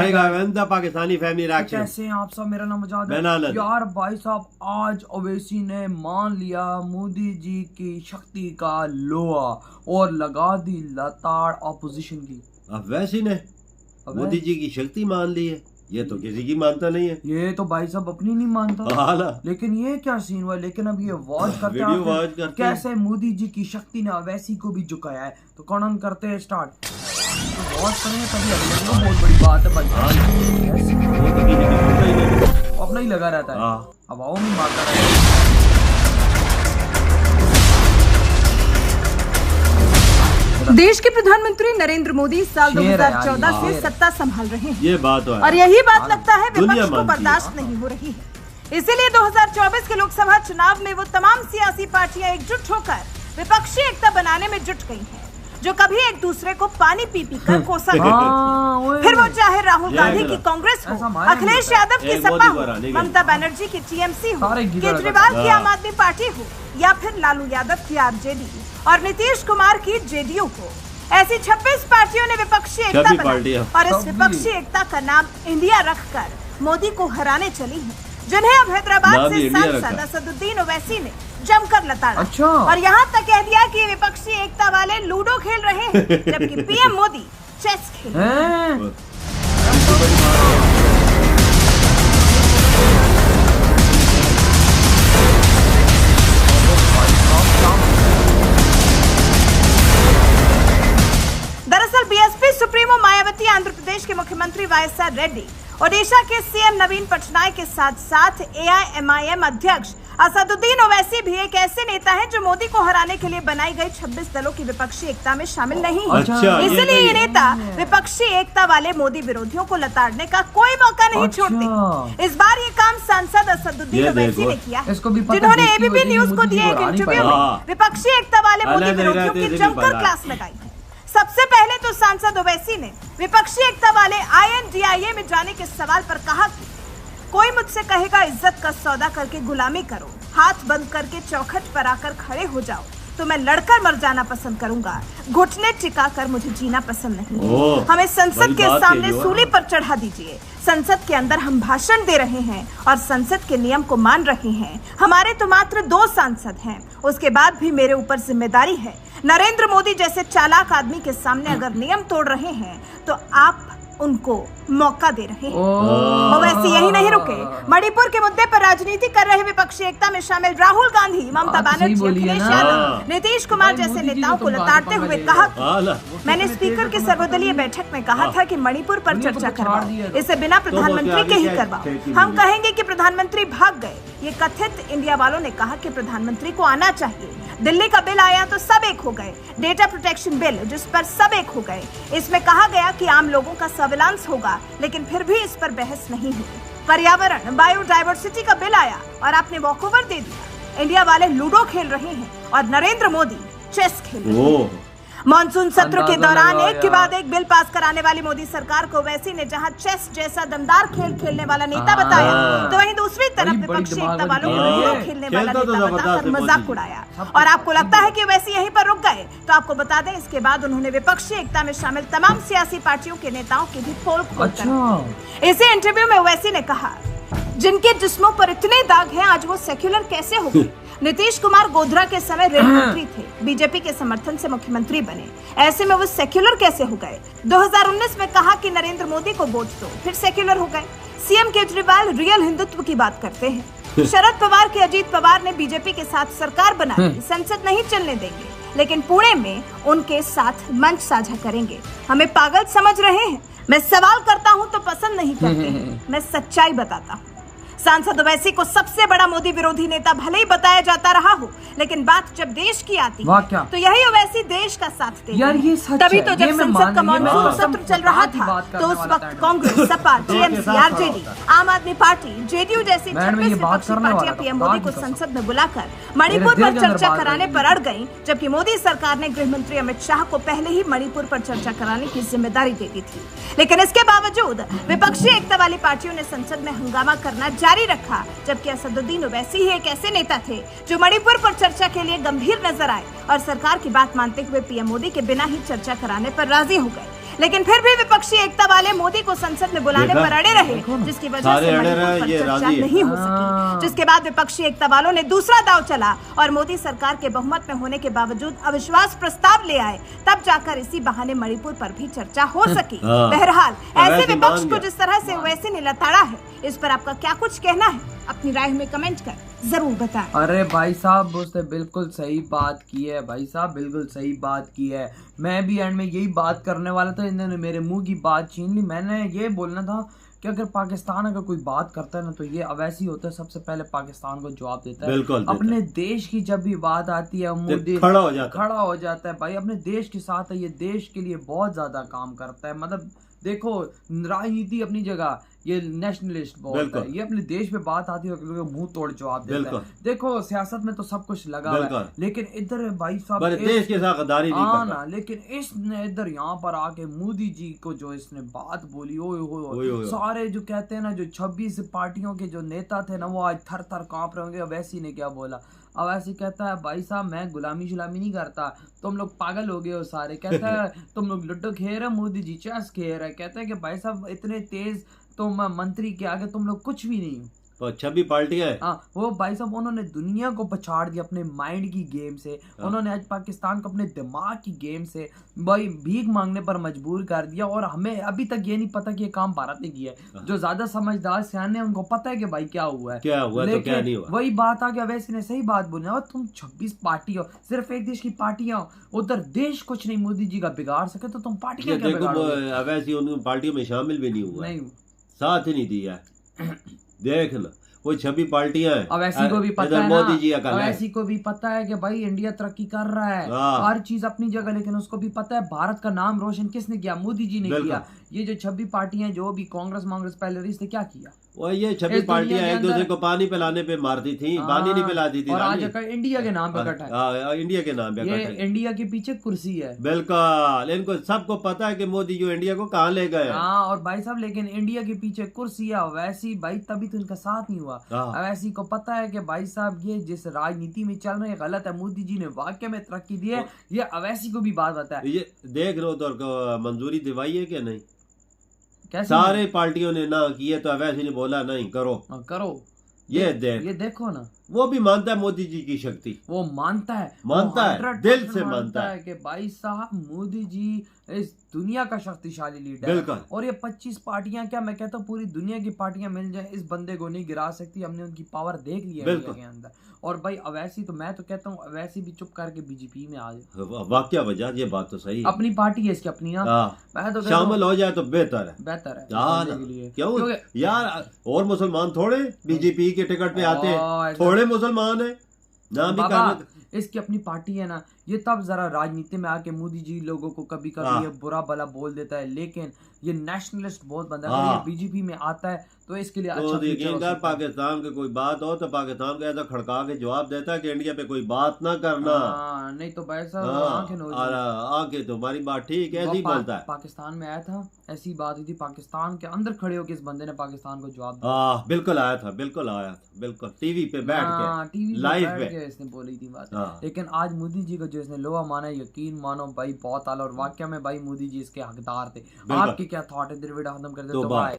Pakistani family reaction. कैसे हैं आप सब? मेरा नाम आजाद है। है यार भाई साहब, आज ओवैसी ने मान लिया मोदी जी की शक्ति का लोहा और लगा दी लताड़ ऑपोजिशन की। ओवैसी ने मोदी जी की शक्ति मान ली है, ये तो किसी की मानता नहीं है। ये तो भाई साहब अपनी नहीं मानता, लेकिन ये क्या सीन हुआ। लेकिन अब ये वॉच करते हैं कैसे मोदी जी की शक्ति ने ओवैसी को भी झुकाया है। तो कौन करते हैं स्टार्ट, तो वॉच करेंगे तभी अगले को। बहुत बड़ी बात है भाई, अपना ही लगा रहता है, अब आओ नहीं मारता रहता। देश के प्रधानमंत्री नरेंद्र मोदी साल 2014 से सत्ता संभाल रहे हैं। ये बात है। और यही बात लगता है विपक्ष को बर्दाश्त नहीं हो रही है। इसीलिए 2024 के लोकसभा चुनाव में वो तमाम सियासी पार्टियां एकजुट होकर विपक्षी एकता बनाने में जुट गई हैं, जो कभी एक दूसरे को पानी पी कर कोसा करती। फिर वो चाहे राहुल गांधी की कांग्रेस हो, अखिलेश यादव की सपा हो, ममता बनर्जी की टीएमसी हो, केजरीवाल की आम आदमी पार्टी हो, या फिर लालू यादव की आरजेडी और नीतीश कुमार की जेडीयू हो। ऐसी 26 पार्टियों ने विपक्षी एकता बनाई और इस विपक्षी एकता का नाम इंडिया रखकर मोदी को हराने चली है, जिन्हें अब हैदराबाद से सांसद असदुद्दीन ओवैसी ने जमकर लताड़ा। और यहाँ तक कह दिया कि विपक्षी एकता वाले लूडो खेल रहे हैं, जबकि पीएम मोदी चेस खेल रहे हैं। दरअसल बीएसपी सुप्रीमो मायावती, आंध्र प्रदेश के मुख्यमंत्री वाईएसआर रेड्डी, ओडिशा के सीएम नवीन पटनायक के साथ साथ एआईएमआईएम अध्यक्ष असदुद्दीन ओवैसी भी एक ऐसे नेता हैं जो मोदी को हराने के लिए बनाई गई 26 दलों की विपक्षी एकता में शामिल नहीं है। इसलिए ये नेता विपक्षी एकता वाले मोदी विरोधियों को लताड़ने का कोई मौका नहीं छोड़ते। इस बार ये काम सांसद असदुद्दीन ओवैसी ने किया, जिन्होंने एबीपी न्यूज को दिए एक इंटरव्यू में विपक्षी एकता वाले मोदी विरोधियों की जमकर क्लास लगाई है। सबसे पहले तो सांसद ओवैसी ने विपक्षी एकता वाले INDIA में जाने के सवाल पर कहा कि कोई मुझसे कहेगा इज्जत का सौदा करके गुलामी करो, हाथ बंद करके चौखट पर आकर खड़े हो जाओ, तो मैं लड़कर मर जाना पसंद करूंगा, घुटने टिका कर मुझे जीना पसंद नहीं। हमें संसद के सामने सूली पर चढ़ा दीजिए। संसद के अंदर हम भाषण दे रहे हैं और संसद के नियम को मान रहे हैं। हमारे तो मात्र 2 सांसद हैं, उसके बाद भी मेरे ऊपर जिम्मेदारी है। नरेंद्र मोदी जैसे चालाक आदमी के सामने अगर नियम तोड़ रहे हैं तो आप उनको मौका दे रहे हैं। वैसे यही नहीं रुके, मणिपुर के मुद्दे पर राजनीति कर रहे विपक्षी एकता में शामिल राहुल गांधी, ममता बनर्जी, अखिलेश यादव, नीतीश कुमार जैसे नेताओं को लताड़ते हुए कहा कि मैंने स्पीकर की सर्वदलीय बैठक में कहा था कि मणिपुर पर चर्चा करवाओ, इसे बिना प्रधानमंत्री के ही करवाओ। हम कहेंगे कि प्रधानमंत्री भाग गए। ये कथित इंडिया वालों ने कहा कि प्रधानमंत्री को आना चाहिए। दिल्ली का बिल आया तो सब एक हो गए। डेटा प्रोटेक्शन बिल, जिस पर सब एक हो गए, इसमें कहा गया कि आम लोगों का सर्विलांस होगा, लेकिन फिर भी इस पर बहस नहीं हुई। पर्यावरण, बायोडायवर्सिटी का बिल आया और आपने वॉकओवर दे दिया। इंडिया वाले लूडो खेल रहे हैं और नरेंद्र मोदी चेस खेल रहे हैं। मॉनसून सत्र के दौरान एक के बाद एक बिल पास कराने वाली मोदी सरकार को ओवैसी ने जहां चेस जैसा दमदार खेल खेलने वाला नेता बताया, तो वहीं दूसरी तरफ विपक्षी एकता वालों को लूडो खेलने वाला नेता बताकर मजाक उड़ाया। और आपको लगता है कि ओवैसी यहीं पर रुक गए, तो आपको बता दें इसके बाद उन्होंने विपक्षी एकता में शामिल तमाम सियासी पार्टियों के नेताओं की भी पोल खोलकर इसी इंटरव्यू में ओवैसी ने कहा, जिनके जिस्मों पर इतने दाग हैं आज वो सेक्युलर कैसे हो गए। नीतीश कुमार गोधरा के समय रेल मंत्री थे, बीजेपी के समर्थन से मुख्यमंत्री बने, ऐसे में वो सेक्युलर कैसे हो गए। 2019 में कहा कि नरेंद्र मोदी को वोट दो, फिर सेक्युलर हो गए। सीएम केजरीवाल रियल हिंदुत्व की बात करते हैं। शरद पवार के अजीत पवार ने बीजेपी के साथ सरकार बनाई, संसद नहीं चलने देंगे, लेकिन पुणे में उनके साथ मंच साझा करेंगे। हमें पागल समझ रहे हैं? मैं सवाल करता हूँ तो पसंद नहीं करते हैं, मैं सच्चाई बताता हूँ। सांसद ओवैसी को सबसे बड़ा मोदी विरोधी नेता भले ही बताया जाता रहा हो, लेकिन बात जब देश की आती है तो यही ओवैसी देश का साथ देते हैं। तभी तो जब संसद का मॉनसून सत्र चल रहा था तो उस वक्त कांग्रेस, सपा, टीएमसी, आरजेडी, आम आदमी पार्टी, जेडीयू जैसी 26 विपक्षी पार्टियां पीएम मोदी को संसद में बुलाकर मणिपुर पर चर्चा कराने पर अड़ गयी, जबकि मोदी सरकार ने गृह मंत्री अमित शाह को पहले ही मणिपुर पर चर्चा कराने की जिम्मेदारी दे दी थी। लेकिन इसके बावजूद विपक्षी एकता वाली पार्टियों ने संसद में हंगामा करना जारी रखा, जबकि असदुद्दीन ओवैसी ही एक ऐसे नेता थे जो मणिपुर पर चर्चा के लिए गंभीर नजर आए और सरकार की बात मानते हुए पीएम मोदी के बिना ही चर्चा कराने पर राजी हो गए। लेकिन फिर भी विपक्षी एकता वाले मोदी को संसद में बुलाने पर अड़े रहे, जिसकी वजह से मणिपुर पर चर्चा नहीं हो सकी। जिसके बाद विपक्षी एकता वालों ने दूसरा दांव चला और मोदी सरकार के बहुमत में होने के बावजूद अविश्वास प्रस्ताव ले आए। तब जाकर इसी बहाने मणिपुर पर भी चर्चा हो सकी। बहरहाल ऐसे विपक्ष को जिस तरह से ओवैसी ने लताड़ा है, इस पर आपका क्या कुछ कहना है? अपनी राय में कमेंट कर जरूर बताएं। अरे भाई साहब, उसने बिल्कुल सही बात की है। भाई साहब बिल्कुल सही बात की है। मैं भी एंड में यही बात करने वाला था, इन्होंने मेरे मुंह की बात छीन ली। मैंने ये बोलना था कि अगर पाकिस्तान अगर कोई बात करता है ना, तो ये अवैसी होता है, सबसे पहले पाकिस्तान को जवाब देता है। बिल्कुल अपने देश की जब भी बात आती है, मोदी खड़ा हो जाता है भाई, अपने देश के साथ है। ये देश के लिए बहुत ज्यादा काम करता है। मतलब देखो, राजनीति अपनी जगह, ये नेशनलिस्ट बहुत है, ये अपने देश पे बात आती है तो मुंह तोड़ जवाब देता है। देखो सियासत में तो सब कुछ लगा हुआ है, लेकिन इधर भाई साहब देश के साथ गद्दारी नहीं करता ना। लेकिन इसने इधर यहाँ पर आके मोदी जी को जो इसने बात बोली, ओए सारे जो कहते हैं ना, जो 26 पार्टियों के जो नेता थे ना, वो आज थर थर कांप रहे होंगे। अवैसी ने क्या बोला? अवैसी कहता है भाई साहब मैं गुलामी शुलामी नहीं करता, तुम लोग पागल हो गए हो सारे। कहता है तुम लोग लूडो खेल रहे, मोदी जी चेस खेल रहे। कहता है कि भाई साहब इतने तेज तुम मंत्री के आगे तुम लोग कुछ भी नहीं हो। तो 26 पार्टियां हैं। हाँ, वो भाई साहब उन्होंने दुनिया को पछाड़ दिया अपने माइंड की गेम से। उन्होंने आज पाकिस्तान को अपने दिमाग की गेम से भाई भीख मांगने पर मजबूर कर दिया। और हमें अभी तक ये नहीं पता कि ये काम भारत ने किया है। जो ज्यादा समझदार सियाने हैं उनको पता है कि भाई क्या हुआ है, तो क्या नहीं हुआ। वही बात आ गया। वैसे ने सही बात बोली, और तुम 26 पार्टी हो, सिर्फ एक देश की पार्टियां हो, उधर देश कुछ नहीं मोदी जी का बिगाड़ सके तो तुम पार्टियां क्या बिगाड़ोगे? अवैसी उन पार्टियों में शामिल भी नहीं हुआ, नहीं साथ ही नहीं दिया। देख लो वो 26 पार्टियां हैं। अवैसी को भी पता है मोदी जी ना, अवैसी को भी पता है कि भाई इंडिया तरक्की कर रहा है, हर चीज अपनी जगह। लेकिन उसको भी पता है भारत का नाम रोशन किसने किया? मोदी जी ने किया। ये जो 26 पार्टियां जो भी कांग्रेस पहले रही, क्या किया? वो ये 26 पार्टियां एक दूसरे को पानी पिलाने पे मारती थी, पानी नहीं पिलाती थी। और आज इंडिया के नाम पे इकट्ठा है। इंडिया के नाम पे ये इंडिया के पीछे कुर्सी है। बिल्कुल, इनको सबको पता है कि मोदी जो इंडिया को कहाँ ले गए। हाँ, और भाई साहब लेकिन इंडिया के पीछे कुर्सी है अवैसी भाई, तभी तो इनका साथ नहीं हुआ। अवैसी को पता है कि भाई साहब ये जिस राजनीति में चल रहे हैं गलत है। मोदी जी ने वाकई में तरक्की दी है, ये अवैसी को भी बात पता है। ये देख लो तो मंजूरी दिवाई है क्या? नहीं, कैसे सारे पार्टियों ने ना किए तो अवैसी ने बोला नहीं करो। ये देखो ना, वो भी मानता है मोदी जी की शक्ति। वो मानता है दिल से मानता है कि भाई साहब मोदी जी इस दुनिया का शक्तिशाली लीडर है। और ये 25 पार्टियां क्या, मैं कहता हूँ पूरी दुनिया की पार्टियां मिल जाए, इस बंदे को नहीं गिरा सकती। हमने उनकी पावर देख ली है इंडिया के अंदर। और भाई अवैसी तो मैं तो कहता हूँ अवैसी भी चुप करके बीजेपी में आ जाए। वाकया वजह ये बात तो सही है। अपनी पार्टी है इसकी अपनी, मैं तो शामिल हो जाए तो बेहतर है क्यों यार। और मुसलमान थोड़े बीजेपी के टिकट पे आते हैं, थोड़े मुसलमान है ना भी इसकी अपनी पार्टी है ना। ये तब जरा राजनीति में आके मोदी जी लोगों को कभी कभी ये बुरा भला बोल देता है, लेकिन ये नेशनलिस्ट बहुत बंदा है। ये बीजेपी में आता है तो इसके लिए अच्छा यकीन कर, पाकिस्तान की कोई बात हो तो पाकिस्तान को ऐसा खड़का के जवाब देता है कि इंडिया पे कोई बात ना करना। नहीं तो भाई साहब आके तुम्हारी बात ठीक है, ऐसी बोलता है। पाकिस्तान में आया था, ऐसी बात हुई थी, पाकिस्तान के अंदर खड़े होकर इस बंदे ने पाकिस्तान को जवाब दिया। बिल्कुल आया था, बिल्कुल टीवी पे बैठ के लाइव पे इसने बोली थी बात। लेकिन आज मोदी जी को जो इसने लोहा माना, यकीन मानो भाई बहुत आला। और वाकया में भाई मोदी जी इसके हकदार थे। आपके क्या थॉट है? वीडियो खत्म कर दे तो बाय।